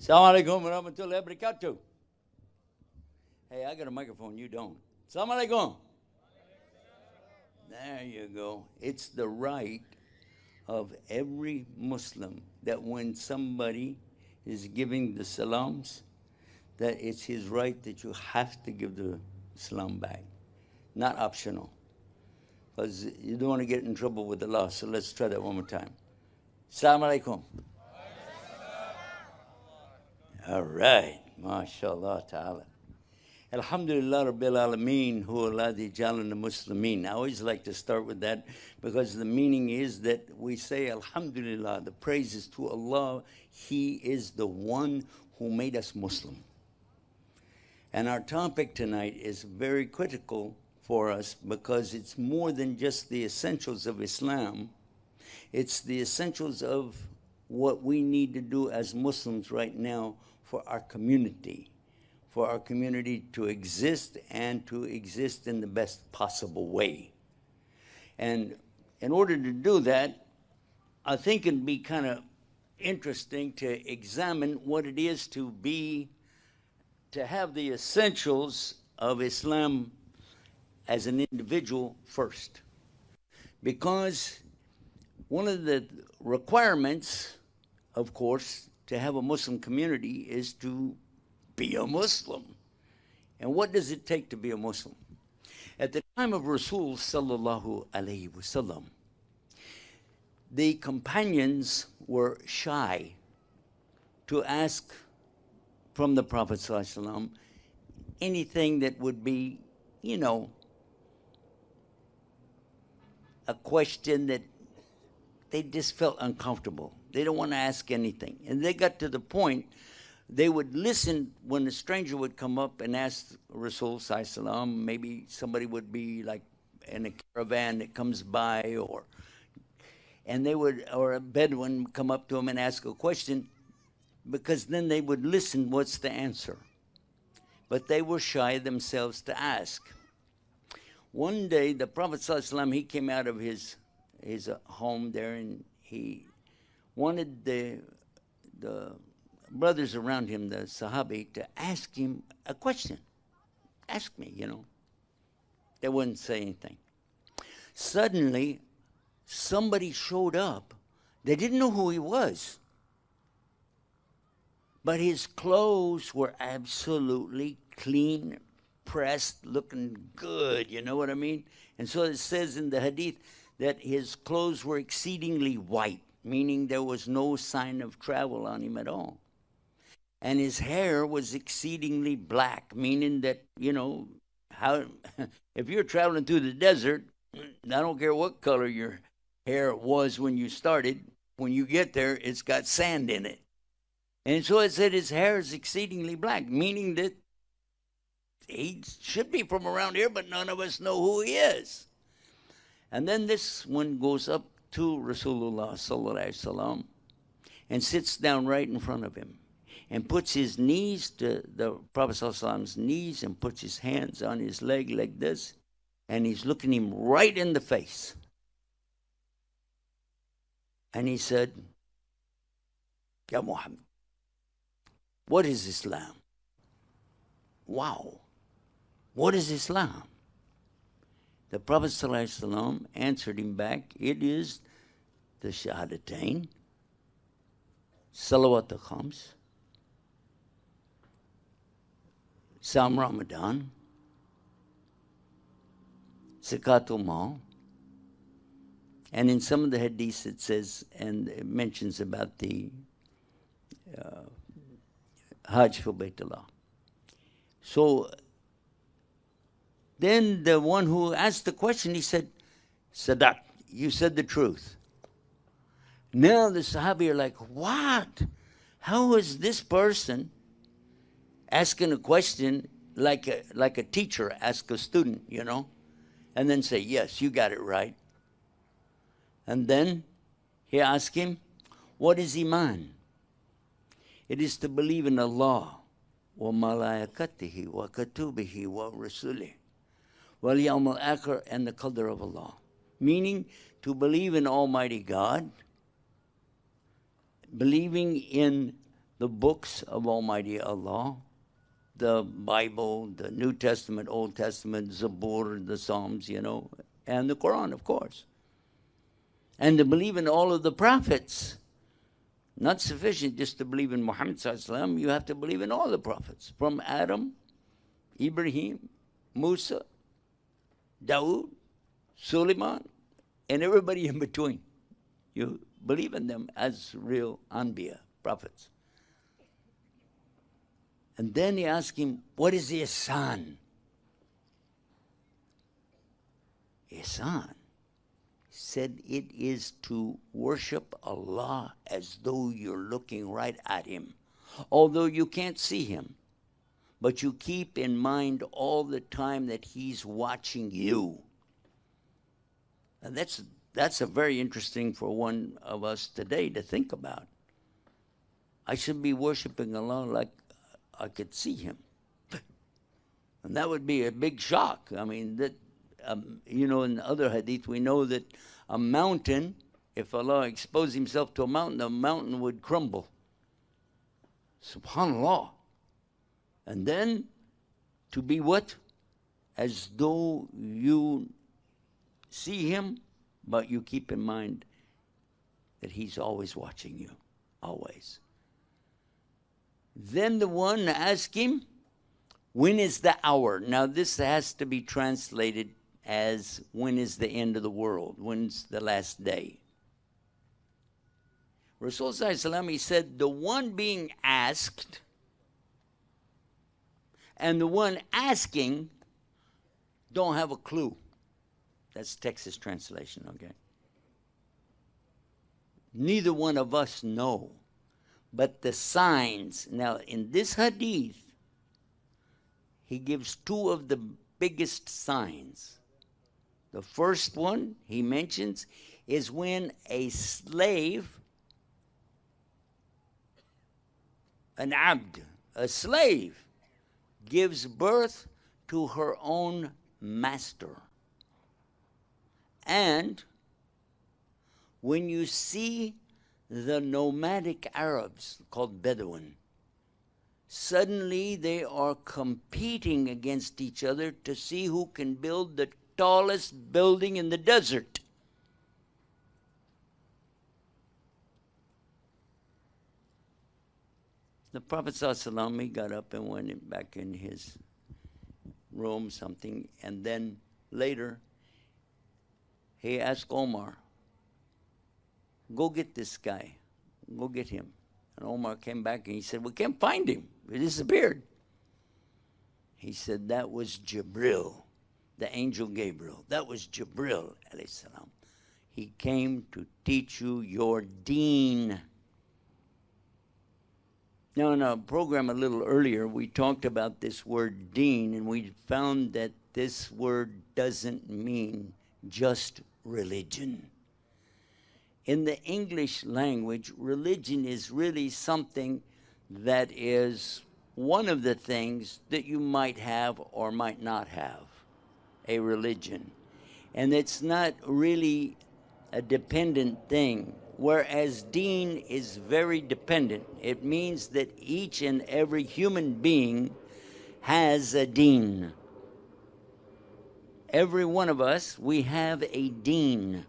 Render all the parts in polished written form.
Assalamu alaikum wa rahmatullahi wa barakatuh. Hey, I got a microphone, you don't. Assalamu alaikum. There you go. It's the right of every Muslim that when somebody is giving the salams, that it's his right that you have to give the salam back, not optional. Because you don't want to get in trouble with Allah. So let's try that one more time. Assalamu alaikum. All right. MashaAllah ta'ala. Alhamdulillah Rabbil Alameen huwa alladhi jalana muslimin. I always like to start with that because the meaning is that we say Alhamdulillah, the praise is to Allah. He is the one who made us Muslim. And our topic tonight is very critical for us because it's more than just the essentials of Islam. It's the essentials of what we need to do as Muslims right now for our community to exist and to exist in the best possible way. And in order to do that, I think it'd be kind of interesting to examine what it is to have the essentials of Islam as an individual first. Because one of the requirements, of course, to have a Muslim community is to be a Muslim. And what does it take to be a Muslim? At the time of Rasul sallallahu alayhi wasallam, the companions were shy to ask from the Prophet sallallahu alayhi wasallam anything that would be, a question that they just felt uncomfortable. They don't want to ask anything. And they got to the point they would listen when a stranger would come up and ask Rasul sallallahu alaihi wasallam. Maybe somebody would be like in a caravan that comes by, or a Bedouin come up to him and ask a question, because then they would listen what's the answer. But they were shy themselves to ask. One day the Prophet sallallahu alaihi wasallam, he came out of his home there, and he wanted the brothers around him, the Sahabi, to ask him a question. Ask me, They wouldn't say anything. Suddenly, somebody showed up. They didn't know who he was. But his clothes were absolutely clean, pressed, looking good, you know what I mean? And so it says in the hadith that his clothes were exceedingly white, meaning there was no sign of travel on him at all. And his hair was exceedingly black, meaning that, if you're traveling through the desert, I don't care what color your hair was when you started, when you get there, it's got sand in it. And so it said his hair is exceedingly black, meaning that he should be from around here, but none of us know who he is. And then this one goes up to Rasulullah sallallahu alaihi wasallam and sits down right in front of him and puts his knees to the Prophet sallallahu alaihi wasallam's knees and puts his hands on his leg like this, and he's looking him right in the face. And he said, Ya Muhammad, what is Islam? Wow. What is Islam? The Prophet ﷺ answered him back, it is the Shahadatain, Salawat al-Khams, Sam Ramadan, Zakatul Mal, and in some of the hadiths it says, and it mentions about the Hajj for Baytullah. So then the one who asked the question, he said, Sadaq, you said the truth. Now the Sahabi are like, what? How is this person asking a question like a teacher asks a student, and then say, yes, you got it right. And then he asked him, what is Iman? It is to believe in Allah, wa malaikatihi, wa katubihi, wa rasulih, wal yawm al-akhir, and the qadr of Allah. Meaning to believe in Almighty God, believing in the books of Almighty Allah, the Bible, the New Testament, Old Testament, Zabur, the Psalms, and the Quran, of course. And to believe in all of the prophets. Not sufficient just to believe in Muhammad sallallahu alaihi wasallam. You have to believe in all the prophets, from Adam, Ibrahim, Musa, Dawood, Suleiman, and everybody in between. You believe in them as real Anbiya, prophets. And then he asked him, what is ihsan? Ihsan. He said it is to worship Allah as though you're looking right at him. Although you can't see him, but you keep in mind all the time that he's watching you. And that's a very interesting for one of us today to think about. I should be worshiping Allah like I could see him. And that would be a big shock. I mean, that in other hadith, we know that a mountain, if Allah exposed himself to a mountain, the mountain would crumble. Subhanallah. And then to be what? As though you see him, but you keep in mind that he's always watching you. Always. Then the one asked him, when is the hour? Now this has to be translated as when is the end of the world? When's the last day? Rasul sallallahu alaihi wasallam, he said, the one being asked and the one asking don't have a clue. That's Texas translation, okay? Neither one of us know. But the signs, now in this hadith, he gives two of the biggest signs. The first one he mentions is when a slave, an abd, a slave, gives birth to her own master. And when you see the nomadic Arabs called Bedouin, suddenly they are competing against each other to see who can build the tallest building in the desert. The Prophet ﷺ, he got up and went back in his room, something, and then later he asked Omar, go get this guy. Go get him. And Omar came back and he said, we can't find him. He disappeared. He said, that was Jibril, the angel Gabriel. That was Jibril, alayhi salam. He came to teach you your deen. Now, in a program a little earlier, we talked about this word deen, and we found that this word doesn't mean just religion. In the English language, religion is really something that is one of the things that you might have or might not have, a religion. And it's not really a dependent thing, whereas deen is very dependent. It means that each and every human being has a deen. Every one of us, we have a deen.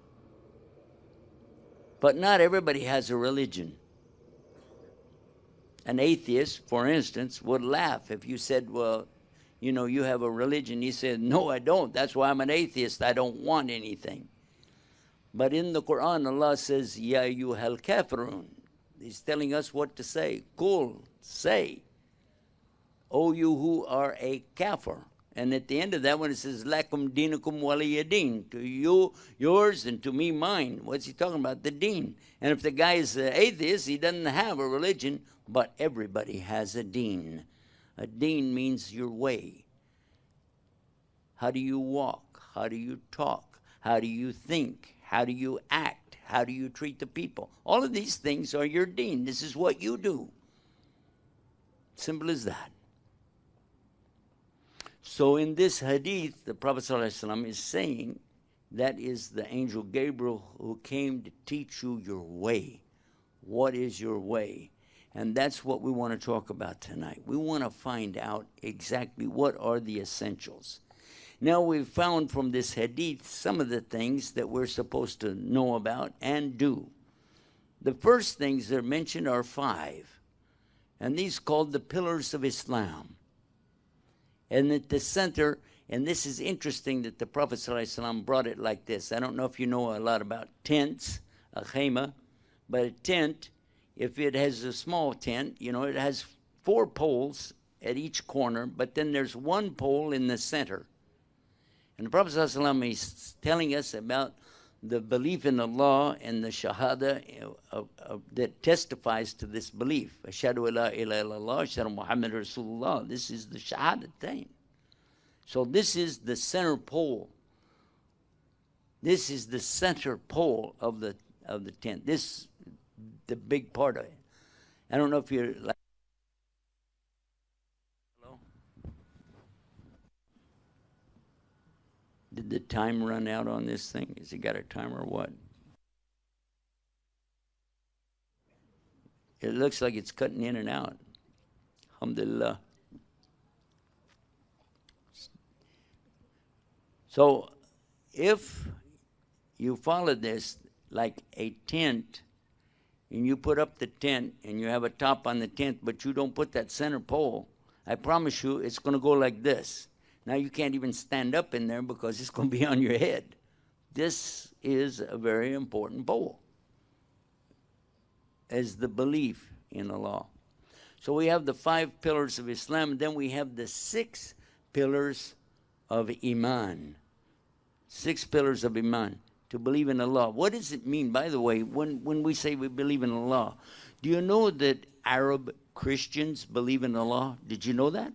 But not everybody has a religion. An atheist, for instance, would laugh if you said, well, you have a religion. He said, no, I don't. That's why I'm an atheist. I don't want anything. But in the Quran, Allah says, Ya ayyuhal kafirun. He's telling us what to say. Qul, say. O you who are a kafir. And at the end of that one, it says, Lakum dinakum waliyadeen. To you, yours, and to me, mine. What's he talking about? The deen. And if the guy is an atheist, he doesn't have a religion, but everybody has a deen. A deen means your way. How do you walk? How do you talk? How do you think? How do you act? How do you treat the people? All of these things are your deen. This is what you do. Simple as that. So in this hadith, the Prophet ﷺ is saying that is the angel Gabriel who came to teach you your way. What is your way? And that's what we want to talk about tonight. We want to find out exactly what are the essentials. Now, we've found from this hadith some of the things that we're supposed to know about and do. The first things that are mentioned are 5, and these called the pillars of Islam. And at the center, and this is interesting that the Prophet ﷺ brought it like this. I don't know if you know a lot about tents, a khayma, but a tent, if it has a small tent, it has 4 poles at each corner, but then there's 1 pole in the center. And the Prophet ﷺ is telling us about the belief in Allah and the shahada that testifies to this belief. Ashhadu an la ilaha illallah, ashhadu Muhammad Rasulullah. This is the shahada thing. So this is the center pole. This is the center pole of the tent. This the big part of it. I don't know if you're like. Hello? Did the time run out on this thing? Has it got a timer or what? It looks like it's cutting in and out. Alhamdulillah. So if you follow this like a tent, and you put up the tent and you have a top on the tent, but you don't put that center pole, I promise you it's going to go like this. Now you can't even stand up in there because it's going to be on your head. This is a very important pole as the belief in Allah. So we have the 5 pillars of Islam, and then we have the 6 pillars of Iman. 6 pillars of Iman. To believe in Allah. What does it mean, by the way, when we say we believe in Allah? Do you know that Arab Christians believe in Allah? Did you know that?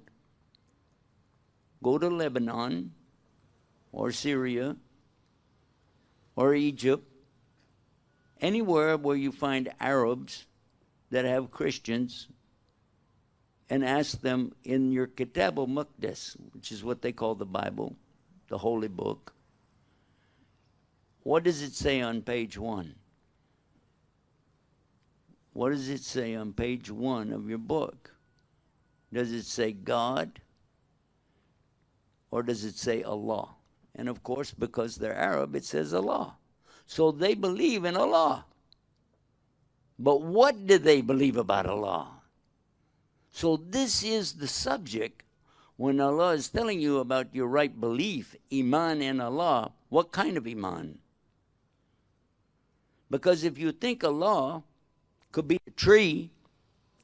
Go to Lebanon or Syria or Egypt, anywhere where you find Arabs that have Christians, and ask them in your Kitab al-Muqaddas, which is what they call the Bible, the Holy Book, what does it say on page 1? What does it say on page 1 of your book? Does it say God? Or does it say Allah? And of course, because they're Arab, it says Allah. So they believe in Allah. But what do they believe about Allah? So this is the subject when Allah is telling you about your right belief, Iman in Allah. What kind of Iman? Because if you think Allah could be a tree,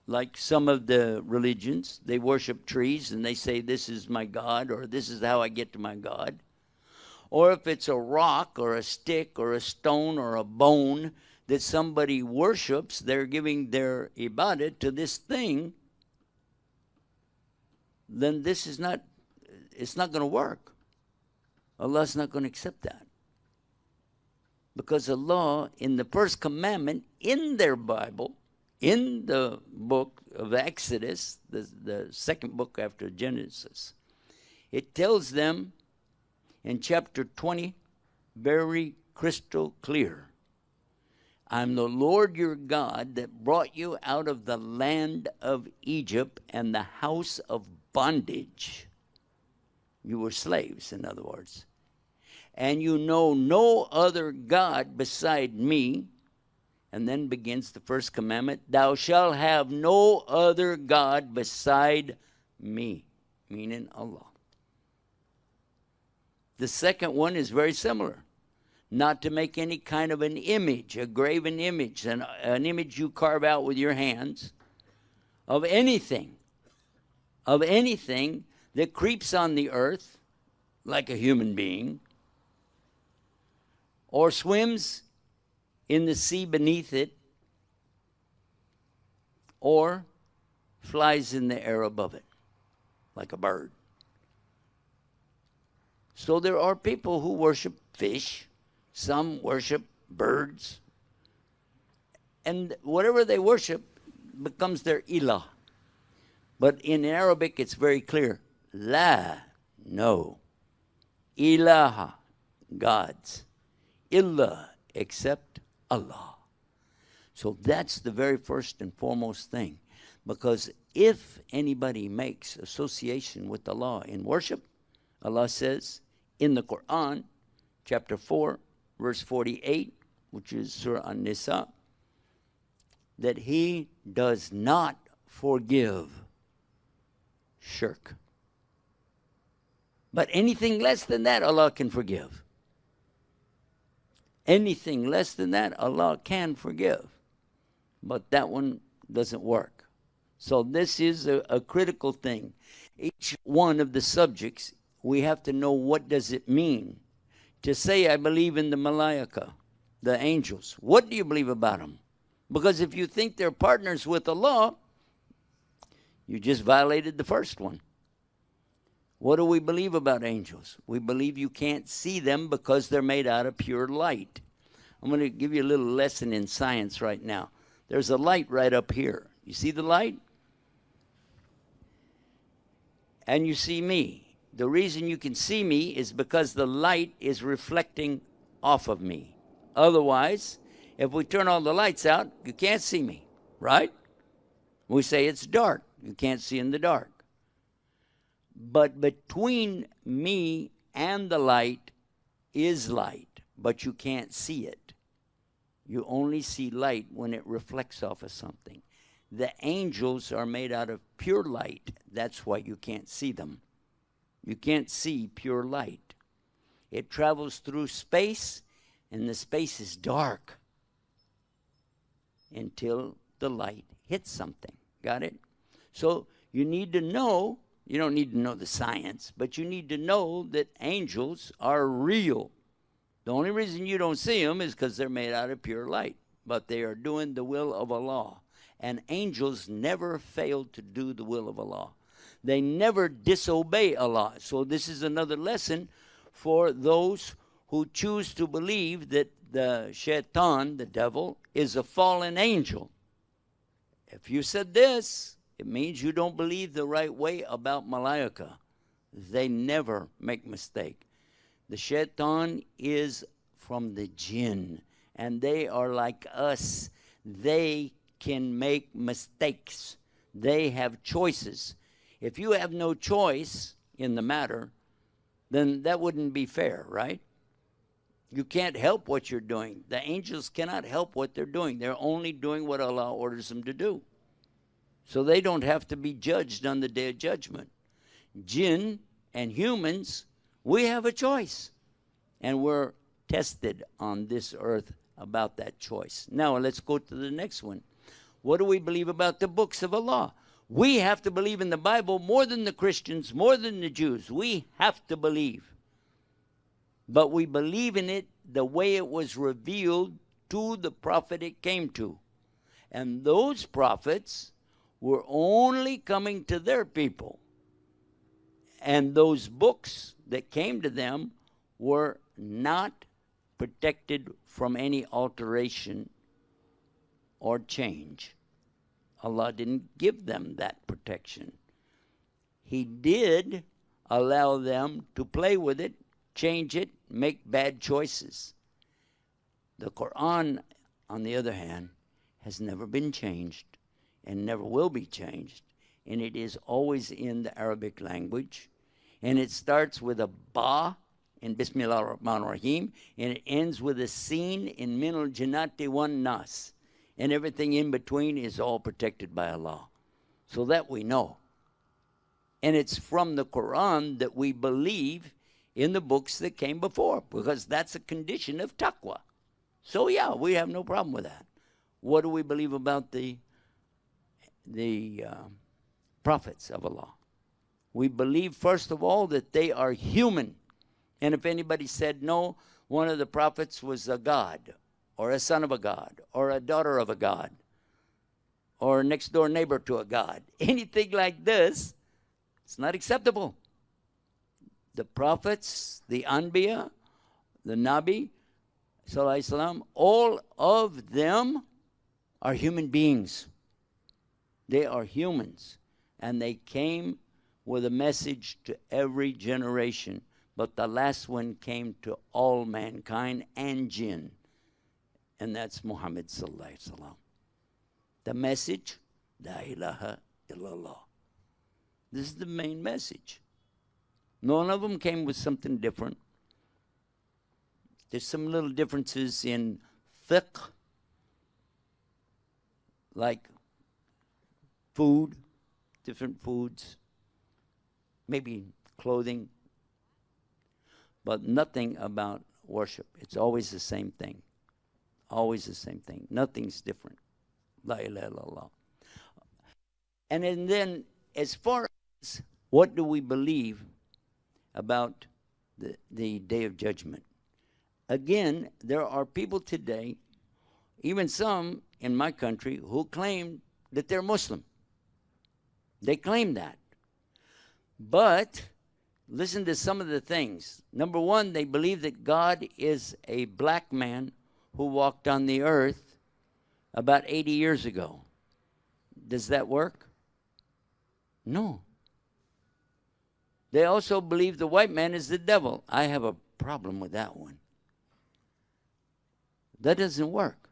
like some of the religions, they worship trees and they say this is my God, or this is how I get to my God. Or if it's a rock or a stick or a stone or a bone that somebody worships, they're giving their ibadah to this thing, then this is not, it's not going to work. Allah's not going to accept that. Because Allah, in the first commandment, in their Bible, in the book of Exodus, the second book after Genesis, it tells them in chapter 20, very crystal clear, I'm the Lord your God that brought you out of the land of Egypt and the house of bondage. You were slaves, in other words. And you know no other God beside me. And then begins the first commandment, thou shalt have no other God beside me, meaning Allah. The second one is very similar. Not to make any kind of an image, a graven image, an image you carve out with your hands, of anything that creeps on the earth like a human being, or swims in the sea beneath it, or flies in the air above it like a bird. So there are people who worship fish, some worship birds, and whatever they worship becomes their ilah. But in Arabic it's very clear, la, no, ilaha, gods, illa, except Allah. So that's the very first and foremost thing. Because if anybody makes association with Allah in worship, Allah says in the Quran, chapter 4, verse 48, which is Surah An-Nisa, that He does not forgive shirk. But anything less than that, Allah can forgive. Anything less than that, Allah can forgive. But that one doesn't work. So this is a critical thing. Each one of the subjects, we have to know what does it mean. To say, I believe in the Malaika, the angels. What do you believe about them? Because if you think they're partners with Allah, you just violated the first one. What do we believe about angels? We believe you can't see them because they're made out of pure light. I'm going to give you a little lesson in science right now. There's a light right up here. You see the light? And you see me. The reason you can see me is because the light is reflecting off of me. Otherwise, if we turn all the lights out, you can't see me, right? We say it's dark. You can't see in the dark. But between me and the light is light, but you can't see it. You only see light when it reflects off of something. The angels are made out of pure light. That's why you can't see them. You can't see pure light. It travels through space, and the space is dark until the light hits something. Got it? So you need to know, you don't need to know the science, but you need to know that angels are real. The only reason you don't see them is because they're made out of pure light, but they are doing the will of Allah. And angels never fail to do the will of Allah. They never disobey Allah. So this is another lesson for those who choose to believe that the shaitan, the devil, is a fallen angel. If you said this, it means you don't believe the right way about Malaika. They never make mistake. The shaitan is from the jinn, and they are like us. They can make mistakes. They have choices. If you have no choice in the matter, then that wouldn't be fair, right? You can't help what you're doing. The angels cannot help what they're doing. They're only doing what Allah orders them to do. So they don't have to be judged on the day of judgment. Jinn and humans, we have a choice. And we're tested on this earth about that choice. Now let's go to the next one. What do we believe about the books of Allah? We have to believe in the Bible more than the Christians, more than the Jews. We have to believe. But we believe in it the way it was revealed to the prophet it came to. And those prophets were only coming to their people. And those books that came to them were not protected from any alteration or change. Allah didn't give them that protection. He did allow them to play with it, change it, make bad choices. The Quran, on the other hand, has never been changed and never will be changed. And it is always in the Arabic language. And it starts with a ba in Bismillah ar-Rahman ar-Rahim, and it ends with a sin in Min al-Jannati wan Nas. And everything in between is all protected by Allah. So that we know. And it's from the Quran that we believe in the books that came before, because that's a condition of taqwa. So yeah, we have no problem with that. What do we believe about the prophets of Allah? We believe, first of all, that they are human. And if anybody said, no, one of the prophets was a god, or a son of a god, or a daughter of a god, or a next door neighbor to a god, anything like this, it's not acceptable. The prophets, the Anbiya, the Nabi, Sallallahu Alaihi Wasallam, all of them are human beings. They are humans. And they came with a message to every generation. But the last one came to all mankind and jinn. And that's Muhammad Sallallahu Alaihi Wasallam. The message La ilaha illallah. This is the main message. None of them came with something different. There's some little differences in fiqh, like food, different foods, maybe clothing, but nothing about worship. It's always the same thing. Always the same thing. Nothing's different. La ilaha illallah. And then, as far as what do we believe about the Day of Judgment? Again, there are people today, even some in my country, who claim that they're Muslim. They claim that. But listen to some of the things. Number one, they believe that God is a black man who walked on the earth about 80 years ago. Does that work? No. They also believe the white man is the devil. I have a problem with that one. That doesn't work.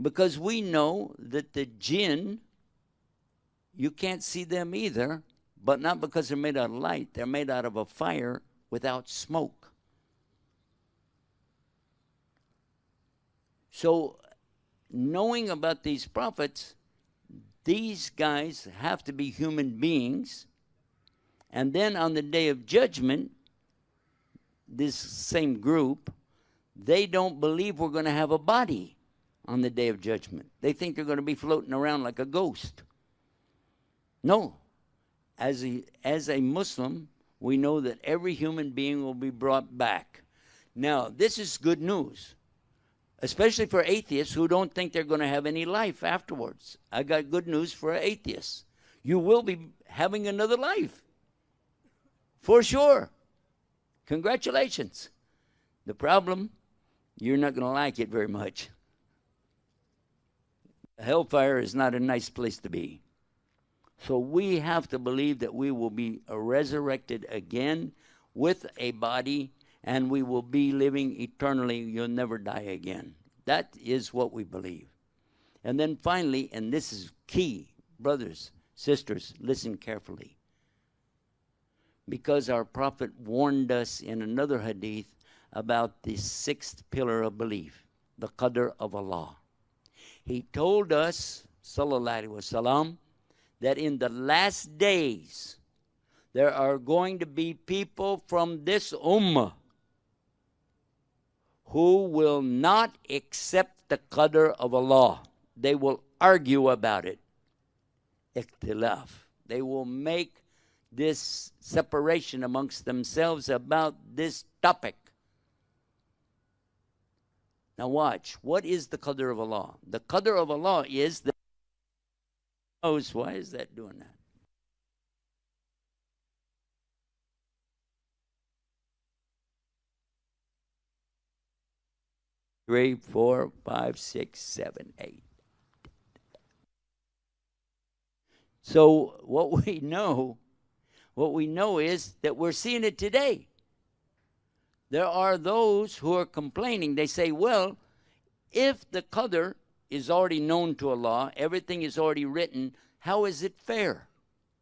Because we know that the jinn, you can't see them either, but not because they're made out of light. They're made out of a fire without smoke. So, knowing about these prophets, these guys have to be human beings. And then on the Day of Judgment, this same group, they don't believe we're going to have a body on the Day of Judgment. They think they're going to be floating around like a ghost. No. As a Muslim, we know that every human being will be brought back. Now, this is good news, especially for atheists who don't think they're going to have any life afterwards. I got good news for atheists. You will be having another life, for sure. Congratulations. The problem, you're not going to like it very much. Hellfire is not a nice place to be. So we have to believe that we will be resurrected again with a body, and we will be living eternally. You'll never die again. That is what we believe. And then finally, and this is key, brothers, sisters, listen carefully. Because our Prophet warned us in another hadith about the sixth pillar of belief, the qadr of Allah. He told us, sallallahu alaihi wasallam, that in the last days, there are going to be people from this ummah who will not accept the qadr of Allah. They will argue about it. Ikhtilaf. They will make this separation amongst themselves about this topic. Now watch. What is the qadr of Allah? The qadr of Allah is the knows. Why is that doing that? Three, four, five, six, seven, eight. So what we know is that we're seeing it today. There are those who are complaining. They say, well, if the qadr is already known to Allah, everything is already written, how is it fair?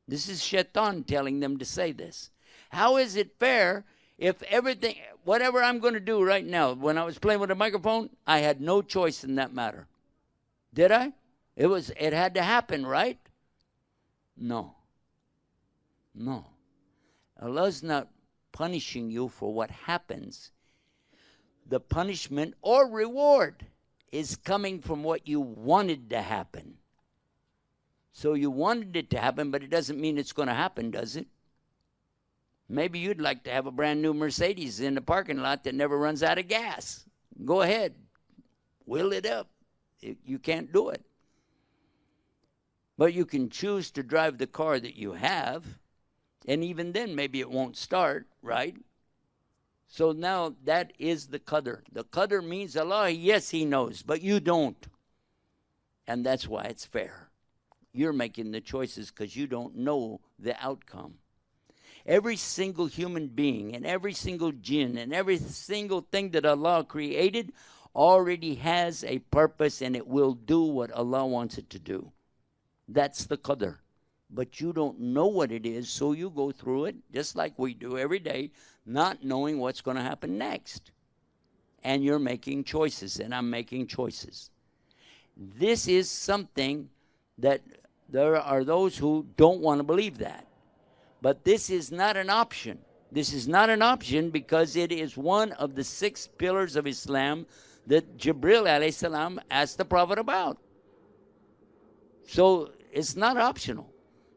This is Shaitan telling them to say this. How is it fair if everything, whatever I'm going to do right now, when I was playing with a microphone, I had no choice in that matter. Did I? It had to happen, right? No. No. Allah's not punishing you for what happens. The punishment or reward is coming from what you wanted to happen. So you wanted it to happen, but it doesn't mean it's going to happen, does it? Maybe you'd like to have a brand new Mercedes in the parking lot that never runs out of gas. Go ahead. Wheel it up. You can't do it. But you can choose to drive the car that you have, and even then maybe it won't start, right? So now that is the qadr. The qadr means Allah, yes, He knows, but you don't. And that's why it's fair. You're making the choices because you don't know the outcome. Every single human being and every single jinn and every single thing that Allah created already has a purpose, and it will do what Allah wants it to do. That's the qadr. But you don't know what it is, so you go through it just like we do every day, not knowing what's going to happen next. And you're making choices, and I'm making choices. This is something that there are those who don't want to believe that. But this is not an option. This is not an option because it is one of the 6 pillars of Islam that Jibril alayhi salam asked the Prophet about. So it's not optional.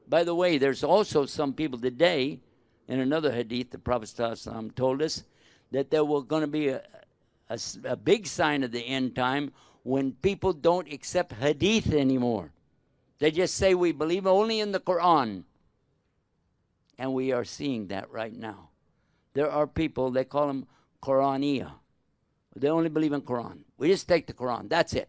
By the way, there's also some people today, in another hadith, the Prophet ﷺ told us that there will going to be a big sign of the end time when people don't accept hadith anymore. They just say we believe only in the Quran. And we are seeing that right now. There are people, they call them Quraniya. They only believe in Quran. We just take the Quran. That's it.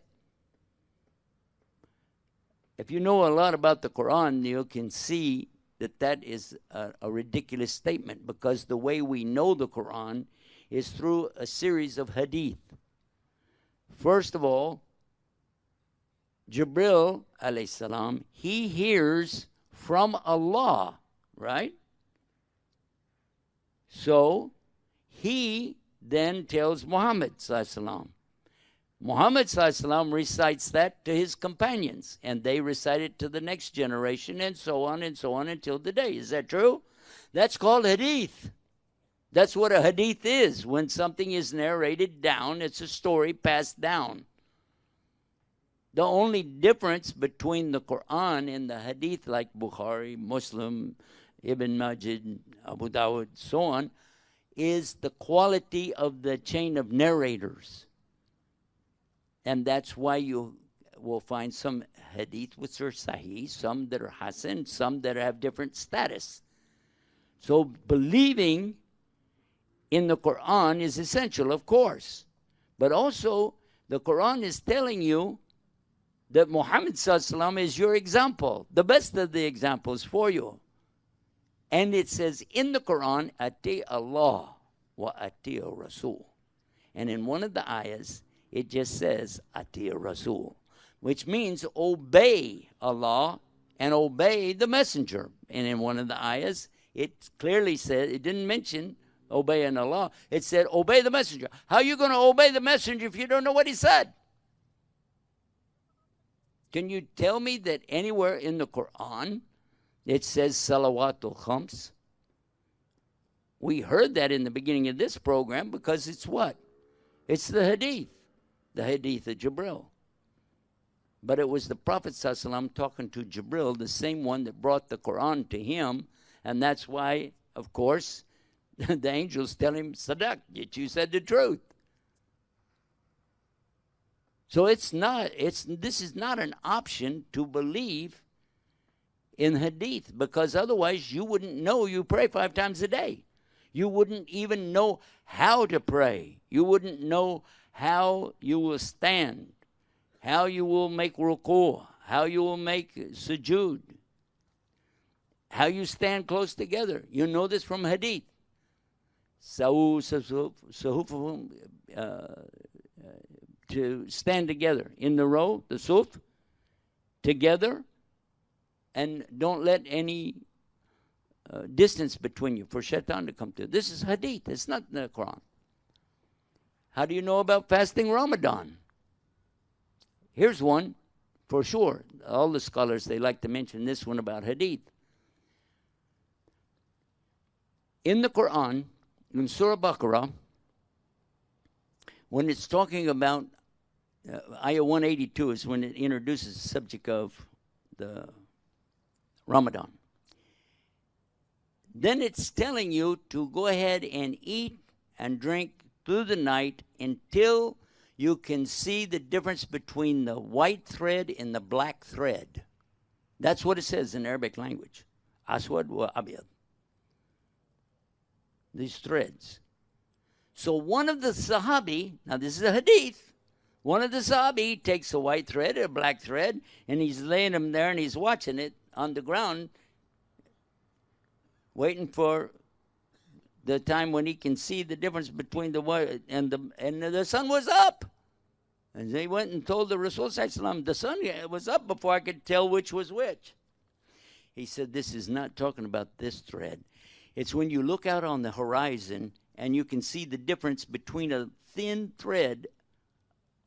If you know a lot about the Quran, you can see that that is a ridiculous statement, because the way we know the Quran is through a series of hadith. First of all, Jibril alayhi salam, he hears from Allah, right? So he then tells Muhammad sallallahu alaihi wasallam. Muhammad sallallahu alaihi wasallam recites that to his companions, and they recite it to the next generation, and so on until today. Is that true? That's called hadith. That's what a hadith is. When something is narrated down, it's a story passed down. The only difference between the Quran and the hadith, like Bukhari, Muslim, Ibn Majid, Abu Dawud, so on, is the quality of the chain of narrators. And that's why you will find some hadith which are sahih, some that are hasan, some that have different status. So believing in the Quran is essential, of course. But also, the Quran is telling you that Muhammad sallallahu alaihi wasallam is your example, the best of the examples for you. And it says in the Quran, Ati Allah wa Ati Rasul. And in one of the ayahs, it just says Ati Rasul, which means obey Allah and obey the messenger. And in one of the ayahs, it clearly said, it didn't mention obeying Allah. It said obey the messenger. How are you going to obey the messenger if you don't know what he said? Can you tell me that anywhere in the Quran it says Salawatul Khams? We heard that in the beginning of this program because it's what? It's the hadith of Jibril. But it was the Prophet ﷺ talking to Jibril, the same one that brought the Quran to him, and that's why, of course, the angels tell him, Sadaq, you said the truth. So this is not an option to believe in hadith, because otherwise you wouldn't know you pray 5 times a day. You wouldn't even know how to pray. You wouldn't know how you will stand, how you will make ruku', how you will make sujood, how you stand close together. You know this from hadith. To stand together in the row, the suf, together, and don't let any distance between you for shaitan to come through. This is hadith. It's not in the Quran. How do you know about fasting Ramadan? Here's one for sure. All the scholars, they like to mention this one about hadith. In the Quran, in Surah Baqarah, when it's talking about Ayah 182 is when it introduces the subject of the Ramadan. Then it's telling you to go ahead and eat and drink through the night until you can see the difference between the white thread and the black thread. That's what it says in Arabic language. Aswad wa abyad. These threads. So one of the Sahabi, now this is a hadith, one of the Sahabi takes a white thread or a black thread, and he's laying them there and he's watching it on the ground, waiting for the time when he can see the difference between the white and the sun was up. And they went and told the Rasul Sallallahu, the sun was up before I could tell which was which. He said, this is not talking about this thread. It's when you look out on the horizon and you can see the difference between a thin thread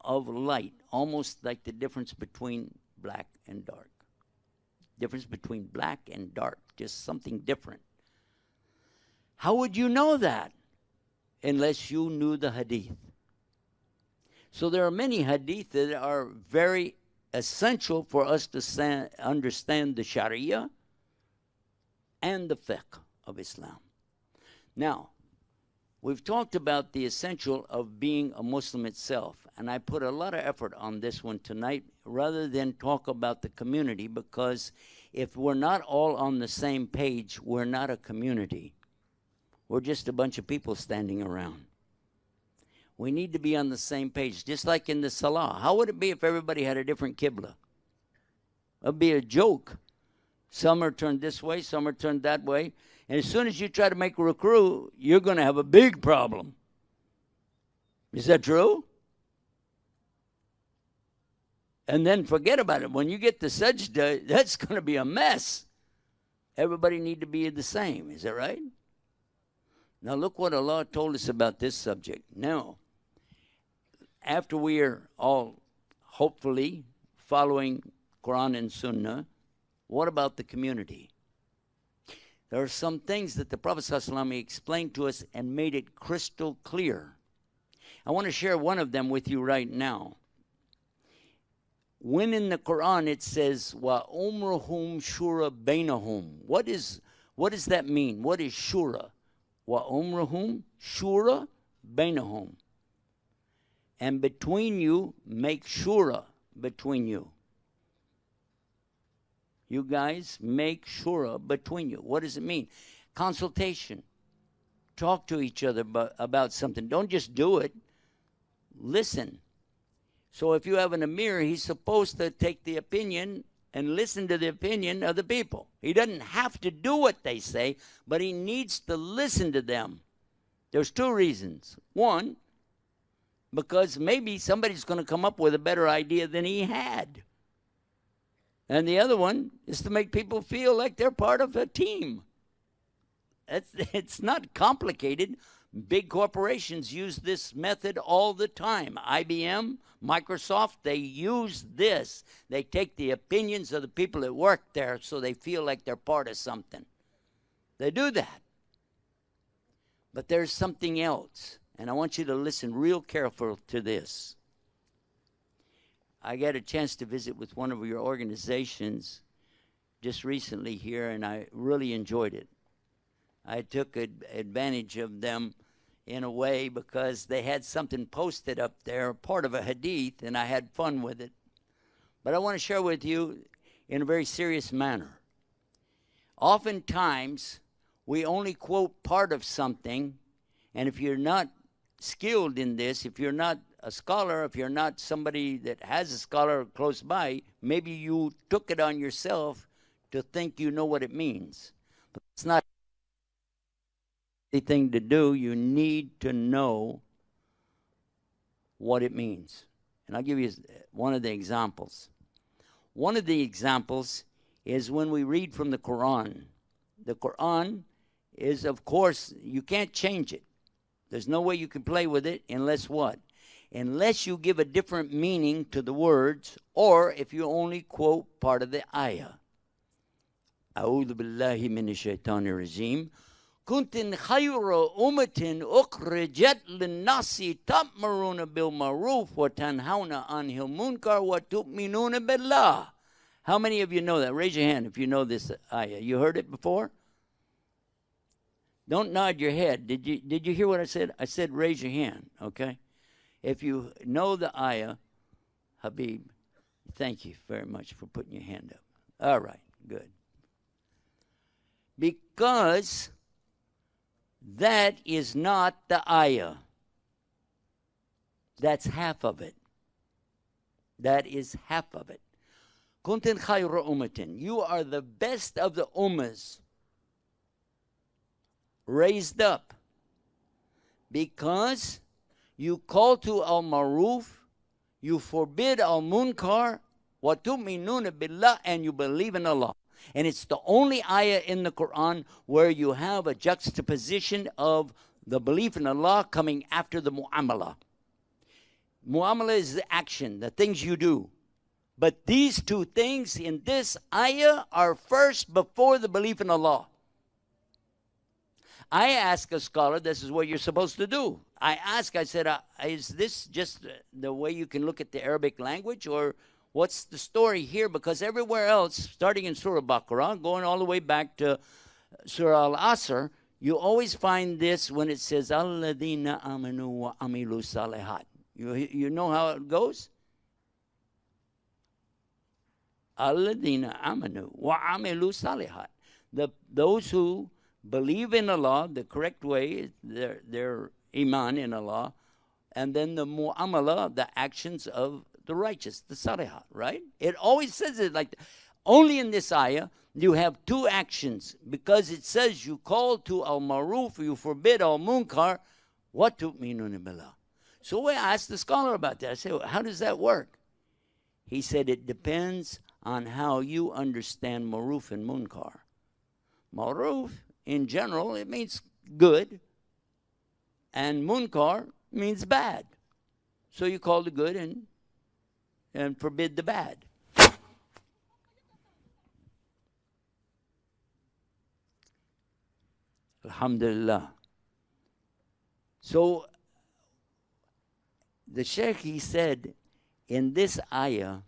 of light, almost like the difference between black and dark. Difference between black and dark, just something different. How would you know that? Unless you knew the hadith. So there are many hadith that are very essential for us to understand the Sharia and the fiqh of Islam. Now, we've talked about the essential of being a Muslim itself, and I put a lot of effort on this one tonight rather than talk about the community, because if we're not all on the same page, we're not a community. We're just a bunch of people standing around. We need to be on the same page, just like in the Salah. How would it be if everybody had a different Qibla? It would be a joke. Some are turned this way, some are turned that way. And as soon as you try to make a ruku, you're going to have a big problem. Is that true? And then forget about it. When you get to sajda, that's going to be a mess. Everybody need to be the same. Is that right? Now look what Allah told us about this subject. Now, after we are all hopefully following Quran and Sunnah, what about the community? There are some things that the Prophet ﷺ explained to us and made it crystal clear. I want to share one of them with you right now. When in the Quran it says, "Wa umruhum shura bainahum," what does that mean? What is shura? Wa umruhum shura bainahum. And between you, make shura between you. You guys make shura between you. What does it mean? Consultation. Talk to each other about something. Don't just do it. Listen. So if you have an Amir, he's supposed to take the opinion and listen to the opinion of the people. He doesn't have to do what they say, but he needs to listen to them. There's two reasons. One, because maybe somebody's going to come up with a better idea than he had. And the other one is to make people feel like they're part of a team. It's not complicated. Big corporations use this method all the time. IBM, Microsoft, they use this. They take the opinions of the people that work there so they feel like they're part of something. They do that. But there's something else, and I want you to listen real careful to this. I got a chance to visit with one of your organizations just recently here, and I really enjoyed it. I took advantage of them in a way because they had something posted up there, part of a hadith, and I had fun with it. But I want to share with you in a very serious manner. Oftentimes, we only quote part of something, and if you're not skilled in this, if you're not a scholar, if you're not somebody that has a scholar close by, maybe you took it on yourself to think you know what it means. But it's not thing to do. You need to know what it means. And I'll give you one of the examples. One of the examples is when we read from the Quran. The Quran is, of course, you can't change it. There's no way you can play with it unless what? Unless you give a different meaning to the words, or if you only quote part of the ayah. A'udhu billahi minash shaitanir rajim. كنتم خير أمة أخرجت للناس تأمرون بالمعروف وتنهون عن المنكر وتؤمنون بالله. How many of you know that? Raise your hand if you know this ayah. You heard it before? Don't nod your head. Did you hear what I said? I said raise your hand, okay? If you know the ayah, Habib, thank you very much for putting your hand up. All right, good. Because that is not the ayah. That's half of it. That is half of it. Kuntin khayra ummatin. You are the best of the ummas. Raised up. Because you call to al-maruf, you forbid al-munkar, wa tu'minuna billah, and you believe in Allah. And it's the only ayah in the Quran where you have a juxtaposition of the belief in Allah coming after the mu'amala. Mu'amala is the action, the things you do. But these two things in this ayah are first before the belief in Allah. I asked a scholar, this is what you're supposed to do. I said, is this just the way you can look at the Arabic language, or what's the story here? Because everywhere else, starting in Surah Baqarah, going all the way back to Surah Al-Asr, you always find this when it says, Alladina amanu wa amilu salihat. You know how it goes? Alladina amanu wa amilu salihat. Those who believe in Allah the correct way, their iman in Allah, and then the mu'amala, the actions of the righteous, the salihat, right? It always says it like that. Only in this ayah you have two actions, because it says you call to al-maruf, you forbid al-munkar, wa tu'minuna billah. So I asked the scholar about that. I said, well, how does that work? He said, it depends on how you understand maruf and munkar. Maruf, in general, it means good, and munkar means bad. So you call the good and forbid the bad. Alhamdulillah. So the Sheikh, he said, in this ayah,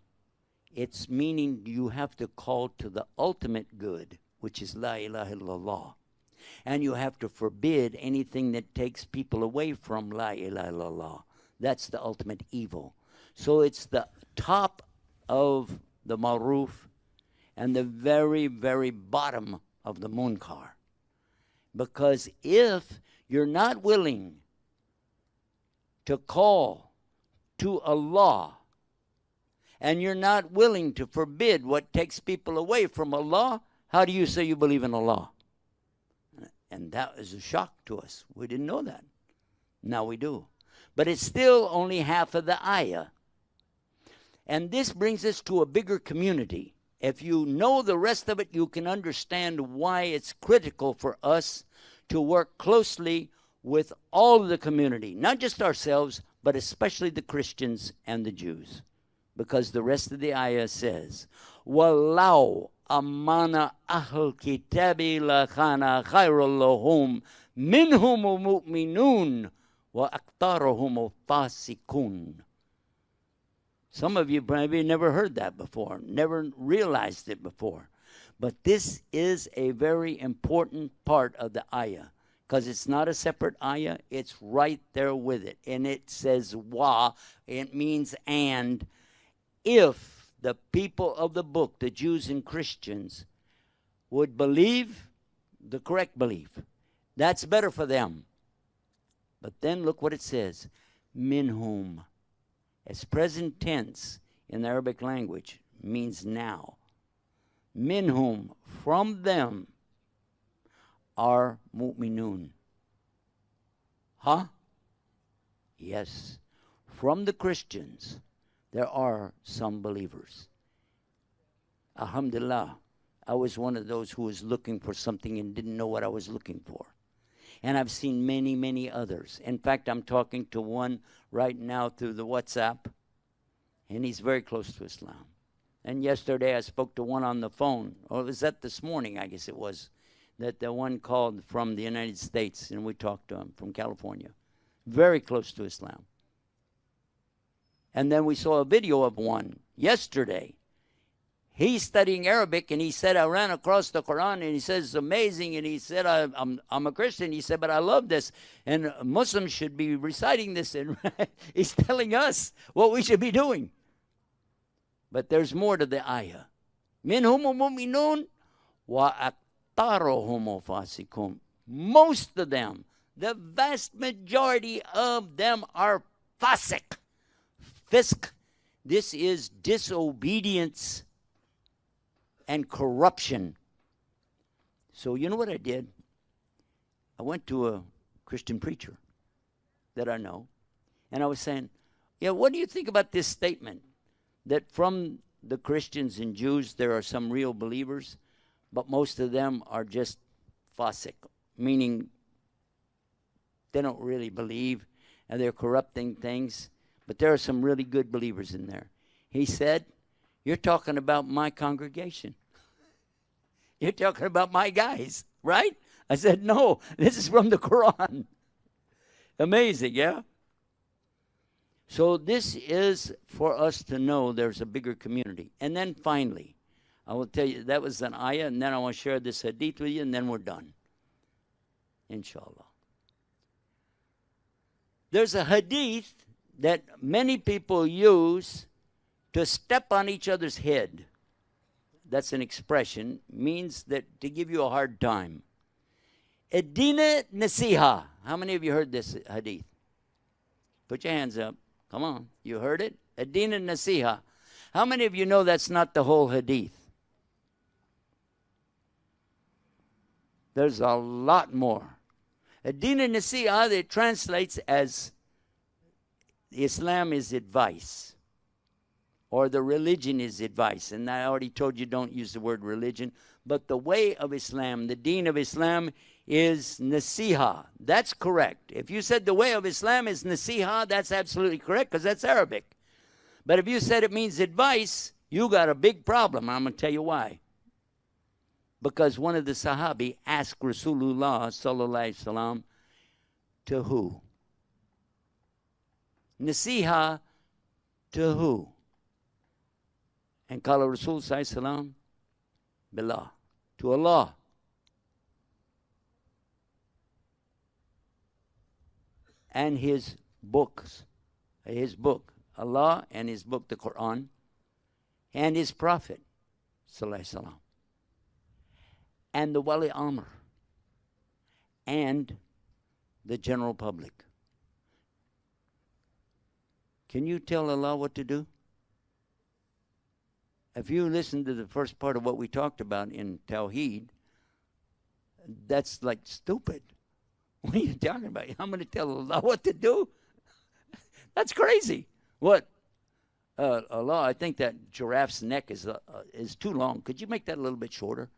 it's meaning you have to call to the ultimate good, which is La ilaha illallah. And you have to forbid anything that takes people away from La ilaha illallah. That's the ultimate evil. So it's the top of the maruf and the very, very bottom of the munkar. Because if you're not willing to call to Allah, and you're not willing to forbid what takes people away from Allah, how do you say you believe in Allah? And that is a shock to us. We didn't know that. Now we do. But it's still only half of the ayah. And this brings us to a bigger community. If you know the rest of it, you can understand why it's critical for us to work closely with all of the community, not just ourselves, but especially the Christians and the Jews. Because the rest of the ayah says, وَاللَّهُ أَمَّنَ أَهْلُ الْكِتَابِ لَكَانَ خَيْرًا لَهُمْ مِنْهُمُ الْمُؤْمِنُونَ وَأَكْثَرُهُمُ الْفَاسِقُونَ. Some of you probably never heard that before, never realized it before. But this is a very important part of the ayah, because it's not a separate ayah, it's right there with it. And it says wa, it means and. If the people of the book, the Jews and Christians, would believe the correct belief, that's better for them. But then look what it says, minhum. As present tense in the Arabic language means now. Minhum, from them, are mu'minun. Huh? Yes. From the Christians, there are some believers. Alhamdulillah, I was one of those who was looking for something and didn't know what I was looking for. And I've seen many, many others. In fact, I'm talking to one right now through the WhatsApp, and he's very close to Islam. And yesterday I spoke to one on the phone, or was that this morning, I guess it was, that the one called from the United States, and we talked to him from California. Very close to Islam. And then we saw a video of one yesterday. He's studying Arabic, and he said, I ran across the Quran, and he says, it's amazing. And he said, I'm a Christian. He said, but I love this. And Muslims should be reciting this. And he's telling us what we should be doing. But there's more to the ayah. Minhum mu'minun wa aktaruhum fasiqun. Most of them, the vast majority of them are fasiq. Fisk. This is disobedience and corruption. So you know what I did? I went to a Christian preacher that I know, and I was saying, Yeah, what do you think about this statement? That from the Christians and Jews, there are some real believers, but most of them are just fasik, meaning they don't really believe, and they're corrupting things, but there are some really good believers in there. He said, you're talking about my congregation. You're talking about my guys, right? I said, no, this is from the Quran. Amazing, yeah? So this is for us to know there's a bigger community. And then finally, I will tell you, that was an ayah, and then I want to share this hadith with you, and then we're done. Inshallah. There's a hadith that many people use to step on each other's head. That's an expression, means that to give you a hard time. Edina nasiha. How many of you heard this hadith? Put your hands up. Come on. You heard it? Edina nasiha. How many of you know that's not the whole hadith? There's a lot more. Edina nasiha, it translates as Islam is advice, or the religion is advice. And I already told you don't use the word religion, but the way of Islam, the deen of Islam is nasiha. That's correct. If you said the way of Islam is nasiha, that's absolutely correct because that's Arabic. But if you said it means advice, you got a big problem. I'm going to tell you why. Because one of the Sahabi asked Rasulullah sallallahu alaihi wasallam, to who? Nasiha to who? And Qala Rasul sallallahu alaihi wasallam, billah, to Allah. And his books, his book, Allah, and his book, the Quran, and his Prophet, sallallahu alaihi wasallam, and the Wali Amr, and the general public. Can you tell Allah what to do? If you listen to the first part of what we talked about in Tawheed, that's like stupid. What are you talking about? I'm going to tell Allah what to do? That's crazy. What? Allah, I think that giraffe's neck is too long. Could you make that a little bit shorter?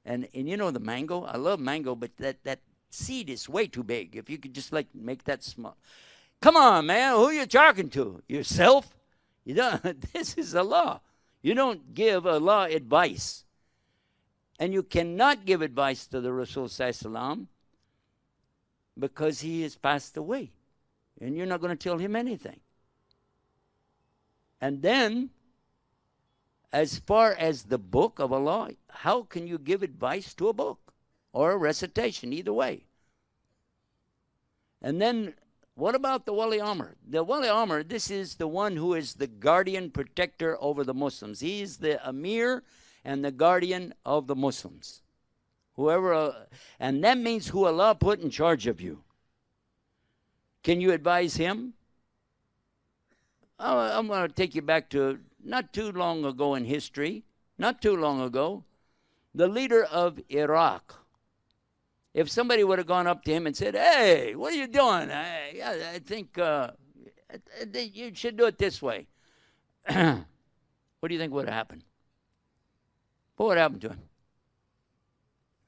And you know the mango? I love mango, but that seed is way too big. If you could just like make that small. Come on, man. Who are you talking to? Yourself? You don't. This is Allah. You don't give Allah advice. And you cannot give advice to the Rasul sallallahu alaihi wasallam because he has passed away. And you're not going to tell him anything. And then, as far as the book of Allah, how can you give advice to a book or a recitation? Either way. And then, what about the Wali Amr? The Wali Amr, this is the one who is the guardian protector over the Muslims. He is the Amir and the guardian of the Muslims. And that means who Allah put in charge of you. Can you advise him? I'm going to take you back to not too long ago in history. Not too long ago. The leader of Iraq. If somebody would have gone up to him and said, hey, what are you doing? I think you should do it this way. What do you think would have happened? What would happen to him?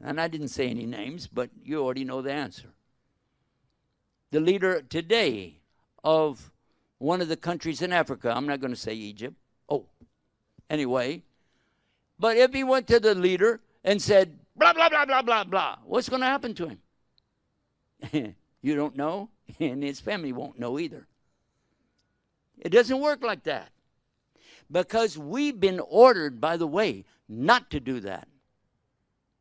And I didn't say any names, but you already know the answer. The leader today of one of the countries in Africa, I'm not going to say Egypt. Oh, anyway. But if he went to the leader and said, blah, blah, blah, blah, blah, blah, what's going to happen to him? You don't know, and his family won't know either. It doesn't work like that. Because we've been ordered, by the way, not to do that.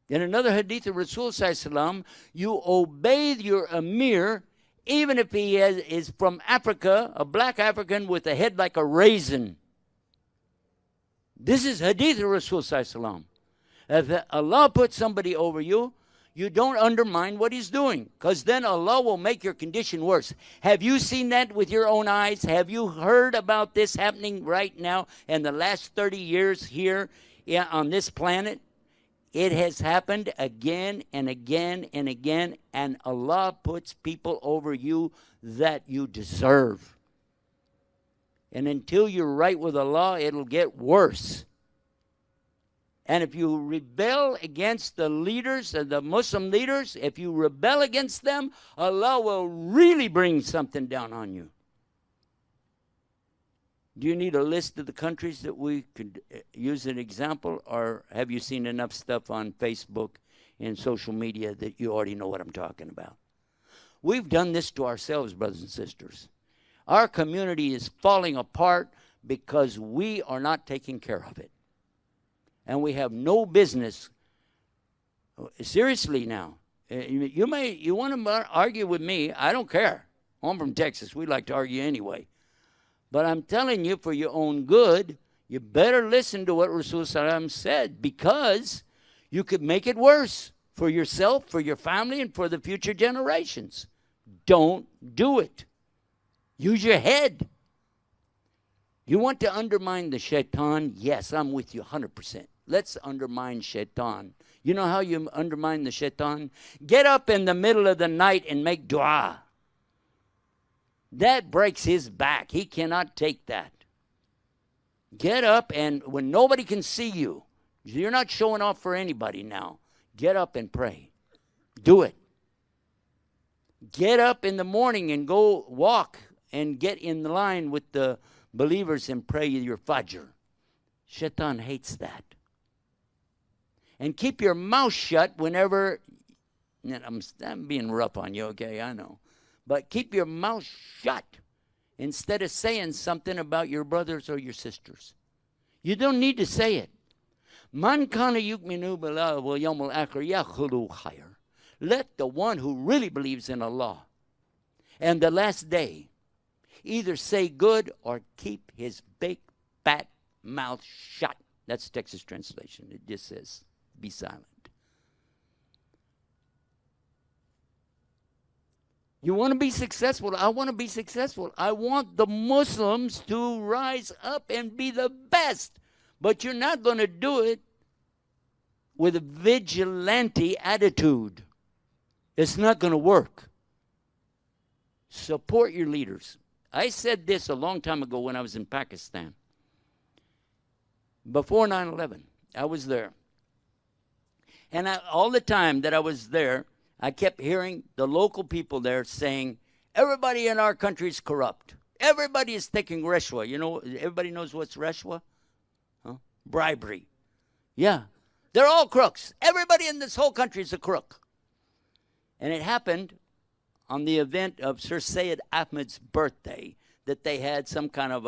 In another hadith of Rasul sallallahu alaihi wasallam, you obey your Amir even if he is from Africa, a black African with a head like a raisin. This is hadith of Rasul sallallahu alaihi wasallam. If Allah puts somebody over you, you don't undermine what he's doing, because then Allah will make your condition worse. Have you seen that with your own eyes? Have you heard about this happening right now in the last 30 years here on this planet? It has happened again and again and again, and Allah puts people over you that you deserve. And until you're right with Allah, it'll get worse. And if you rebel against the leaders, the Muslim leaders, if you rebel against them, Allah will really bring something down on you. Do you need a list of the countries that we could use an example? Or have you seen enough stuff on Facebook and social media that you already know what I'm talking about? We've done this to ourselves, brothers and sisters. Our community is falling apart because we are not taking care of it. And we have no business. Seriously now, you want to argue with me, I don't care. I'm from Texas. We like to argue anyway. But I'm telling you, for your own good, you better listen to what Rasul Sallam said, because you could make it worse for yourself, for your family, and for the future generations. Don't do it. Use your head. You want to undermine the shaitan? Yes, I'm with you 100%. Let's undermine shaitan. You know how you undermine the shaitan? Get up in the middle of the night and make dua. That breaks his back. He cannot take that. Get up, and when nobody can see you, you're not showing off for anybody now. Get up and pray. Do it. Get up in the morning and go walk and get in line with the believers and pray your Fajr. Shaitan hates that. And keep your mouth shut whenever, I'm being rough on you, okay, I know. But keep your mouth shut instead of saying something about your brothers or your sisters. You don't need to say it. Man kana yu'minu billahi wal yawmil akhir yakhulu khayr. Let the one who really believes in Allah and the last day either say good or keep his big fat mouth shut. That's Texas translation. It just says, be silent. You want to be successful? I want to be successful. I want the Muslims to rise up and be the best. But you're not going to do it with a vigilante attitude. It's not going to work. Support your leaders. I said this a long time ago when I was in Pakistan. Before 9/11, I was there. And all the time that I was there, I kept hearing the local people there saying, everybody in our country is corrupt. Everybody is taking reshwa. You know, everybody knows what's reshwa? Huh? Bribery. Yeah. They're all crooks. Everybody in this whole country is a crook. And it happened on the event of Sir Syed Ahmed's birthday, that they had some kind of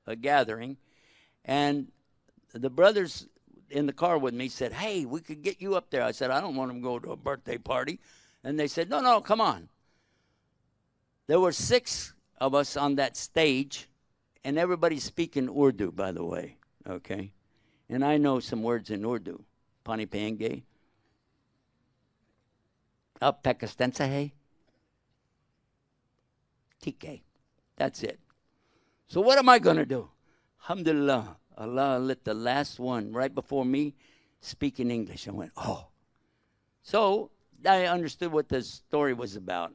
a gathering. And the brothers in the car with me said, hey, we could get you up there. I said, I don't want them to go to a birthday party. And they said, no, come on. There were 6 of us on that stage, and everybody's speaking Urdu, by the way, okay? And I know some words in Urdu. Pani penge. Up Pakistan sahe. TK. That's it. So what am I going to do? Alhamdulillah. Allah let the last one right before me speak in English. I went, oh. So I understood what the story was about.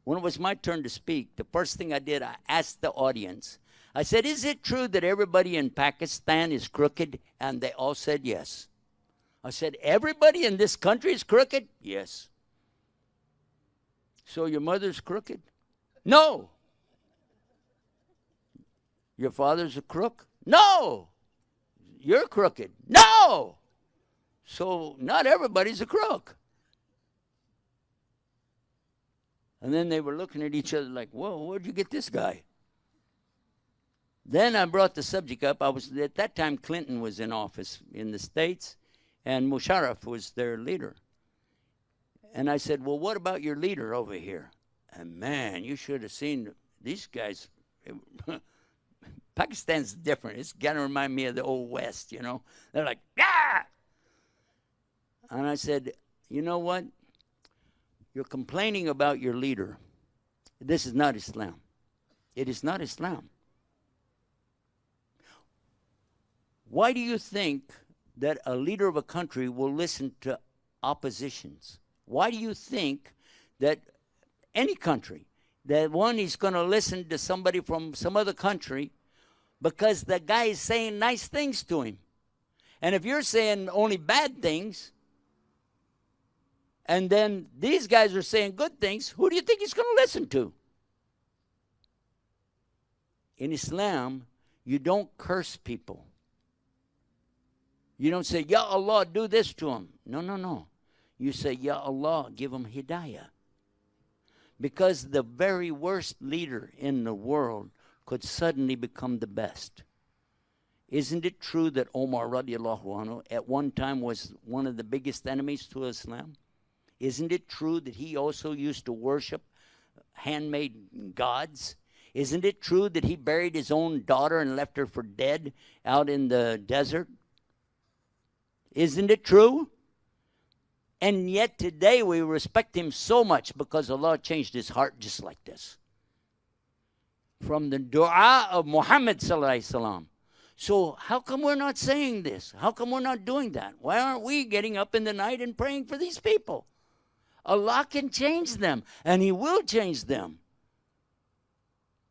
When it was my turn to speak, the first thing I did, I asked the audience. I said, is it true that everybody in Pakistan is crooked? And they all said yes. I said, everybody in this country is crooked? Yes. So your mother's crooked? No. Your father's a crook? No. You're crooked? No. So not everybody's a crook. And then they were looking at each other like, whoa, where'd you get this guy? Then I brought the subject up. At that time, Clinton was in office in the States, and Musharraf was their leader. And I said, well, what about your leader over here? And man, you should have seen these guys. Pakistan's different. It's going to remind me of the old West, you know. They're like, ah! And I said, you know what? You're complaining about your leader. This is not Islam. It is not Islam. Why do you think that a leader of a country will listen to oppositions? Why do you think that any country, That one, he's going to listen to somebody from some other country because the guy is saying nice things to him. And if you're saying only bad things, and then these guys are saying good things, who do you think he's going to listen to? In Islam, you don't curse people. You don't say, Ya Allah, do this to him. No, no, no. You say, Ya Allah, give him hidayah. Because the very worst leader in the world could suddenly become the best. Isn't it true that Omar radiallahu anhu at one time was one of the biggest enemies to Islam? Isn't it true that he also used to worship handmade gods? Isn't it true that he buried his own daughter and left her for dead out in the desert? Isn't it true? And yet today we respect him so much because Allah changed his heart just like this. From the dua of Muhammad sallallahu alaihi wasallam. So how come we're not saying this? How come we're not doing that? Why aren't we getting up in the night and praying for these people? Allah can change them, and He will change them.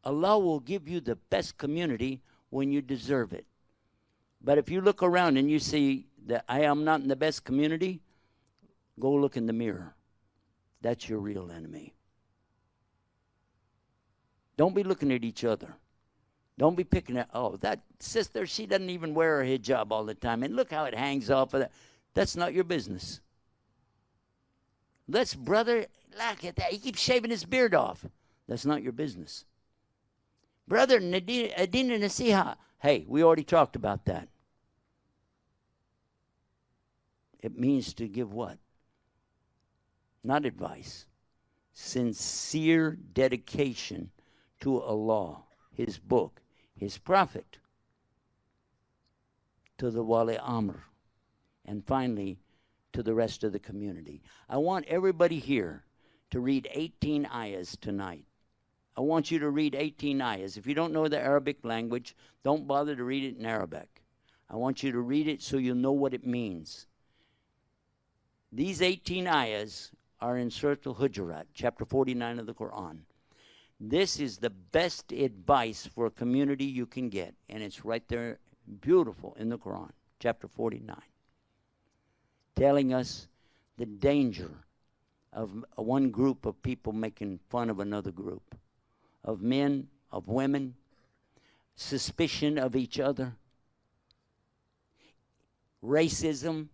Allah will give you the best community when you deserve it. But if you look around and you see that I am not in the best community, go look in the mirror. That's your real enemy. Don't be looking at each other. Don't be picking at, oh, that sister, she doesn't even wear her hijab all the time. And look how it hangs off of that. That's not your business. Let's, brother, look at that. He keeps shaving his beard off. That's not your business. Brother, Adina Nasiha. Hey, we already talked about that. It means to give what? Not advice. Sincere dedication to Allah, His book, His prophet, to the Wali Amr, and finally to the rest of the community. I want everybody here to read 18 ayahs tonight. I want you to read 18 ayahs. If you don't know the Arabic language, don't bother to read it in Arabic. I want you to read it so you'll know what it means. These 18 ayahs are in Surah Al-Hujurat, chapter 49 of the Quran. This is the best advice for a community you can get, and it's right there, beautiful, in the Quran, chapter 49, telling us the danger of one group of people making fun of another group, of men, of women, suspicion of each other, racism,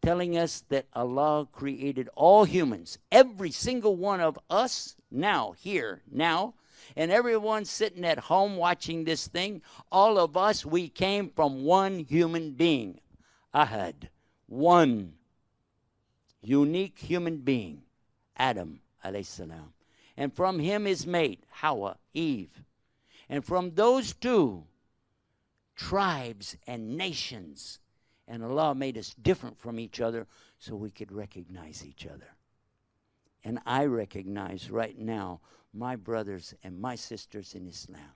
telling us that Allah created all humans, every single one of us now, here, now, and everyone sitting at home watching this thing, all of us, we came from one human being, Ahad, one unique human being, Adam, alayhi salam. And from him is made Hawa, Eve. And from those two, tribes and nations. And Allah made us different from each other so we could recognize each other. And I recognize right now my brothers and my sisters in Islam.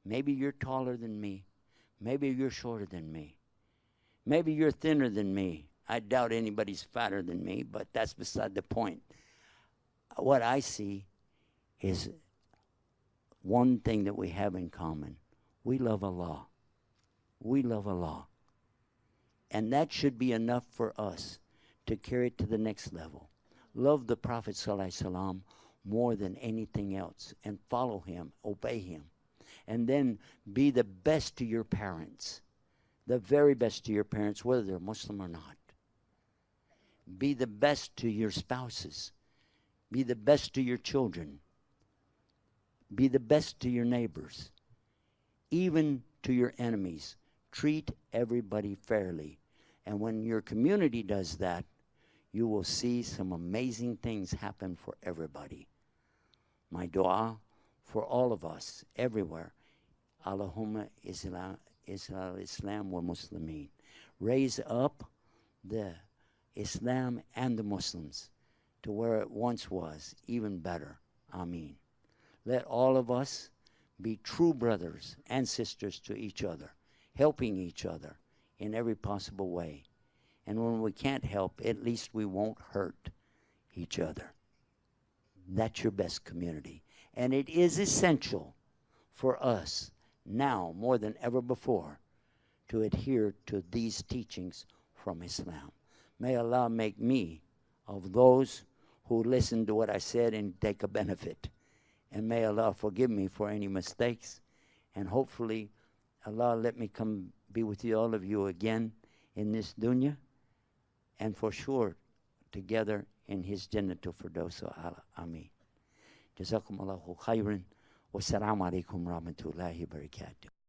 Maybe you're taller than me. Maybe you're shorter than me. Maybe you're thinner than me. I doubt anybody's fatter than me, but that's beside the point. What I see is one thing that we have in common. We love Allah. We love Allah. And that should be enough for us to carry it to the next level. Love the Prophet ﷺ more than anything else and follow him, obey him. And then be the best to your parents, the very best to your parents, whether they're Muslim or not. Be the best to your spouses. Be the best to your children. Be the best to your neighbors. Even to your enemies. Treat everybody fairly. And when your community does that, you will see some amazing things happen for everybody. My dua for all of us, everywhere. Allahumma Islam wa Muslimin. Raise up the Islam and the Muslims to where it once was, even better. Ameen. Let all of us be true brothers and sisters to each other, helping each other in every possible way. And when we can't help, at least we won't hurt each other. That's your best community. And it is essential for us now more than ever before to adhere to these teachings from Islam. May Allah make me of those who listen to what I said and take a benefit. And may Allah forgive me for any mistakes. And hopefully, Allah let me come be with you, all of you again in this dunya. And for sure, together in His Jannatul Firdaus A'la. Ameen. Jazakumullahu khairan. Wassalamu alaikum rahmatullahi wa barakatuh.